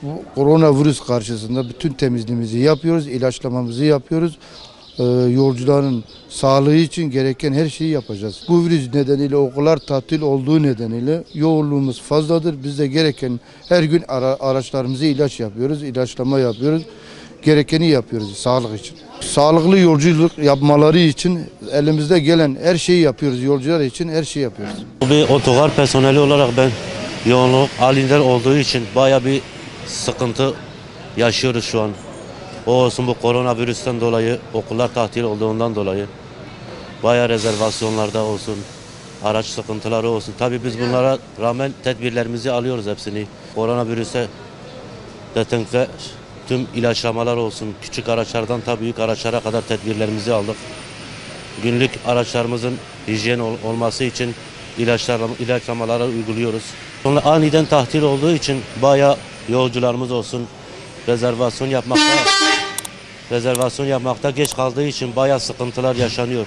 Bu koronavirüs karşısında bütün temizliğimizi yapıyoruz, ilaçlamamızı yapıyoruz. Yolcuların sağlığı için gereken her şeyi yapacağız. Bu virüs nedeniyle okullar tatil olduğu nedeniyle yoğunluğumuz fazladır. Biz de gereken her gün araçlarımızı ilaç yapıyoruz, ilaçlama yapıyoruz. Gerekeni yapıyoruz sağlık için. Sağlıklı yolculuk yapmaları için elimizde gelen her şeyi yapıyoruz. Yolcular için her şeyi yapıyoruz. Bir otogar personeli olarak ben yoğunluk halinde olduğu için bayağı bir sıkıntı yaşıyoruz şu an. O olsun bu koronavirüsten dolayı, okullar tatil olduğundan dolayı bayağı rezervasyonlarda olsun, araç sıkıntıları olsun. Tabii biz bunlara rağmen tedbirlerimizi alıyoruz hepsini. Koronavirüse detenkte tüm ilaçlamalar olsun, küçük araçlardan ta büyük araçlara kadar tedbirlerimizi aldık. Günlük araçlarımızın hijyen olması için ilaçlamaları uyguluyoruz. Sonra aniden tatil olduğu için bayağı yolcularımız olsun rezervasyon yapmakta geç kaldığı için bayağı sıkıntılar yaşanıyor.